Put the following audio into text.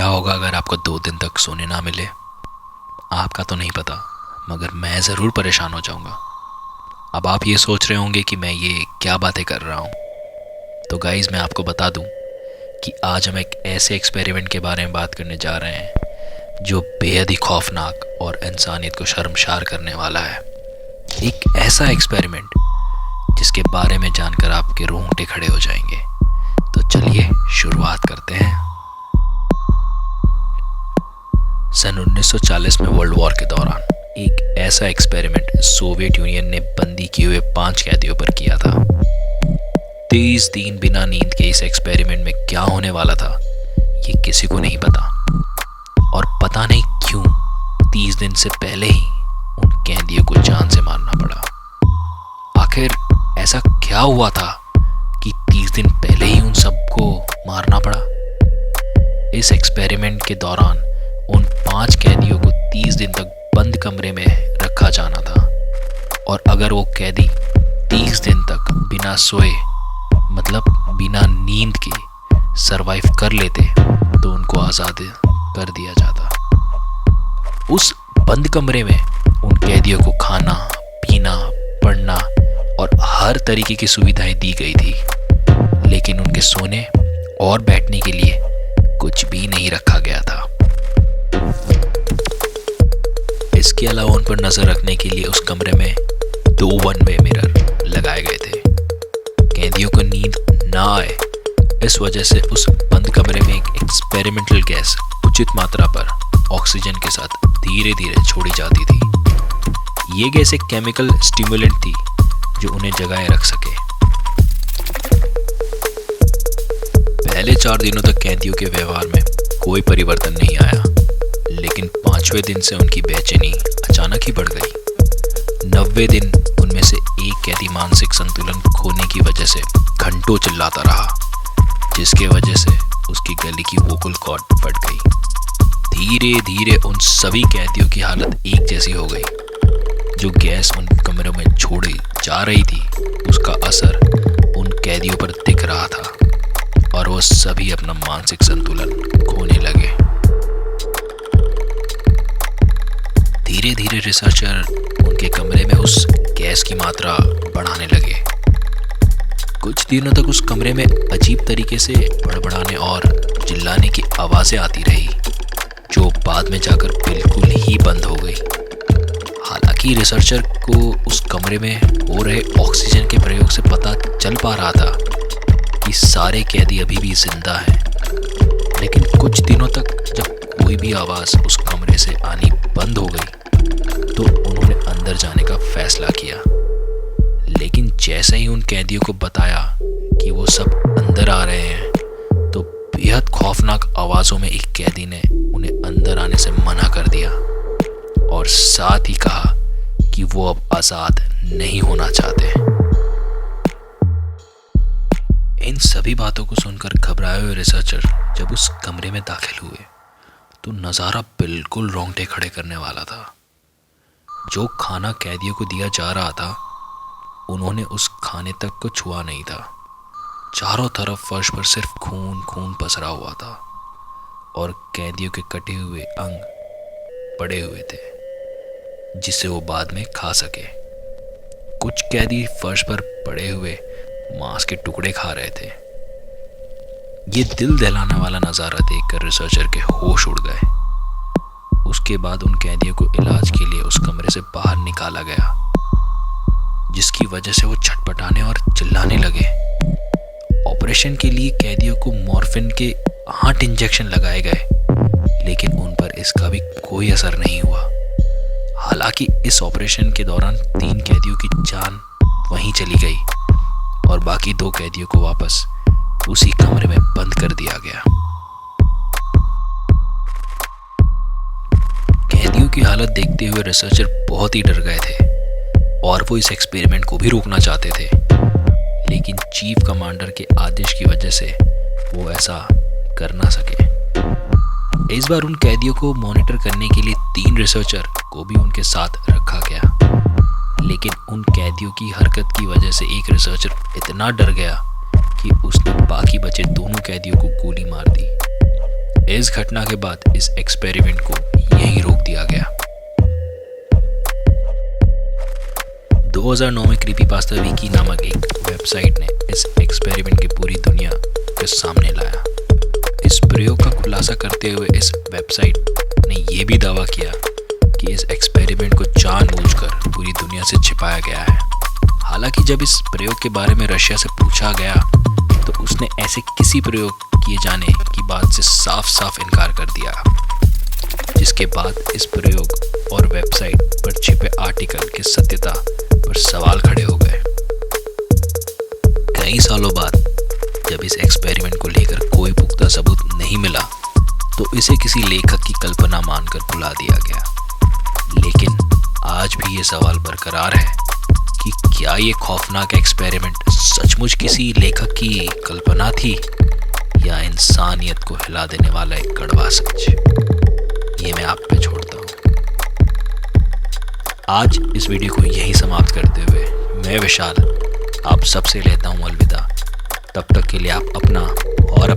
क्या होगा अगर आपको 2 दिन तक सोने ना मिले? आपका तो नहीं पता, मगर मैं ज़रूर परेशान हो जाऊंगा। अब आप ये सोच रहे होंगे कि मैं ये क्या बातें कर रहा हूँ। तो गाइज़, मैं आपको बता दूँ कि आज हम एक ऐसे एक्सपेरिमेंट के बारे में बात करने जा रहे हैं जो बेहद ही खौफनाक और इंसानियत को शर्मसार करने वाला है। एक ऐसा एक्सपेरिमेंट जिसके बारे में जानकर आपके रोंगटे खड़े हो जाएंगे। तो चलिए शुरुआत करते हैं। सन 1940 में वर्ल्ड वॉर के दौरान एक ऐसा एक्सपेरिमेंट सोवियत यूनियन ने बंदी किए हुए 5 कैदियों पर किया था। 30 दिन बिना नींद के इस एक्सपेरिमेंट में क्या होने वाला था ये किसी को नहीं पता, और पता नहीं क्यों 30 दिन से पहले ही उन कैदियों को जान से मारना पड़ा। आखिर ऐसा क्या हुआ था कि 30 दिन पहले ही उन सबको मारना पड़ा? इस एक्सपेरिमेंट के दौरान उन 5 कैदियों को 30 दिन तक बंद कमरे में रखा जाना था, और अगर वो कैदी 30 दिन तक बिना सोए, मतलब बिना नींद के सरवाइव कर लेते तो उनको आज़ाद कर दिया जाता। उस बंद कमरे में उन कैदियों को खाना, पीना, पढ़ना और हर तरीके की सुविधाएं दी गई थी, लेकिन उनके सोने और बैठने के लिए कुछ भी नहीं रखा गया था। इसके अलावा उन पर नजर रखने के लिए उस कमरे में 2 वन वे मिरर लगाए गए थे। कैदियों को नींद ना आए, इस वजह से उस बंद कमरे में एक एक्सपेरिमेंटल गैस उचित मात्रा पर ऑक्सीजन के साथ धीरे धीरे छोड़ी जाती थी। ये गैस एक केमिकल स्टिमुलेंट थी जो उन्हें जगाए रख सके। पहले 4 दिनों तक कैदियों के व्यवहार में कोई परिवर्तन नहीं आया, लेकिन 5वें दिन से उनकी बेचैनी अचानक ही बढ़ गई। 90वें दिन उनमें से एक कैदी मानसिक संतुलन खोने की वजह से घंटों चिल्लाता रहा, जिसके वजह से उसकी गले की वोकल कॉर्ड फट गई। धीरे धीरे उन सभी कैदियों की हालत एक जैसी हो गई। जो गैस उन कमरों में छोड़ी जा रही थी, उसका असर उन कैदियों पर दिख रहा था, और वो सभी अपना मानसिक संतुलन खोने लगे। धीरे धीरे रिसर्चर उनके कमरे में उस गैस की मात्रा बढ़ाने लगे। कुछ दिनों तक उस कमरे में अजीब तरीके से बड़बड़ाने और चिल्लाने की आवाज़ें आती रही, जो बाद में जाकर बिल्कुल ही बंद हो गई। हालांकि रिसर्चर को उस कमरे में हो रहे ऑक्सीजन के प्रयोग से पता चल पा रहा था कि सारे कैदी अभी भी जिंदा हैं, लेकिन कुछ दिनों तक जब कोई भी आवाज़ उस कमरे से आनी बंद हो गई तो उन्होंने अंदर जाने का फैसला किया। लेकिन जैसे ही उन कैदियों को बताया कि वो सब अंदर आ रहे हैं, तो बेहद खौफनाक आवाज़ों में एक कैदी ने उन्हें अंदर आने से मना कर दिया, और साथ ही कहा कि वो अब आज़ाद नहीं होना चाहते। इन सभी बातों को सुनकर घबराए हुए रिसर्चर जब उस कमरे में दाखिल हुए तो नज़ारा बिल्कुल रोंगटे खड़े करने वाला था। जो खाना कैदियों को दिया जा रहा था, उन्होंने उस खाने तक को छुआ नहीं था। चारों तरफ फर्श पर सिर्फ खून खून पसरा हुआ था, और कैदियों के कटे हुए अंग पड़े हुए थे जिसे वो बाद में खा सके। कुछ कैदी फर्श पर पड़े हुए मांस के टुकड़े खा रहे थे। ये दिल दहलाने वाला नज़ारा देखकर रिसर्चर के होश उड़ गए। उसके बाद उन कैदियों को इलाज के लिए उस कमरे से बाहर निकाला गया, जिसकी वजह से वो छटपटाने और चिल्लाने लगे। ऑपरेशन के लिए कैदियों को मॉर्फिन के 8 इंजेक्शन लगाए गए, लेकिन उन पर इसका भी कोई असर नहीं हुआ। हालांकि इस ऑपरेशन के दौरान 3 कैदियों की जान वहीं चली गई, और बाकी 2 कैदियों को वापस उसी कमरे में बंद कर दिया गया। कैदियों की हालत देखते हुए रिसर्चर बहुत ही डर गए थे, और वो इस एक्सपेरिमेंट को भी रोकना चाहते थे, लेकिन चीफ कमांडर के आदेश की वजह से वो ऐसा कर ना सके। इस बार उन कैदियों को मॉनिटर करने के लिए 3 रिसर्चर को भी उनके साथ रखा गया, लेकिन उन कैदियों की हरकत की वजह से एक रिसर्चर इतना डर गया कि उसने बाकी बचे दोनों कैदियों को गोली मार दी। इस घटना के बाद इस एक्सपेरिमेंट को यहीं रोक दिया गया। 2009 में क्रीपीपास्ता विकी नामक एक वेबसाइट ने इस एक्सपेरिमेंट की पूरी दुनिया के सामने लाया। इस प्रयोग का खुलासा करते हुए इस वेबसाइट ने यह भी दावा किया कि इस एक्सपेरिमेंट को जानबूझकर पूरी दुनिया से छिपाया गया है। हालांकि जब इस प्रयोग के बारे में रशिया से पूछा गया तो उसने ऐसे किसी प्रयोग किए जाने की बात से साफ साफ इनकार कर दिया, जिसके बाद इस प्रयोग और वेबसाइट पर छिपे आर्टिकल की सत्यता पर सवाल खड़े हो गए। कई सालों बाद जब इस एक्सपेरिमेंट को लेकर कोई पुख्ता सबूत नहीं मिला तो इसे किसी लेखक की कल्पना मानकर भुला दिया गया। लेकिन आज भी ये सवाल बरकरार है कि क्या ये खौफनाक एक्सपेरिमेंट सचमुच किसी लेखक की कल्पना थी या इंसानियत को हिला देने वाला एक कड़वा सच। ये मैं आप पे छोड़ता हूँ। आज इस वीडियो को यहीं समाप्त करते हुए मैं विशाल आप सबसे लेता हूँ अलविदा। तब तक के लिए आप अपना और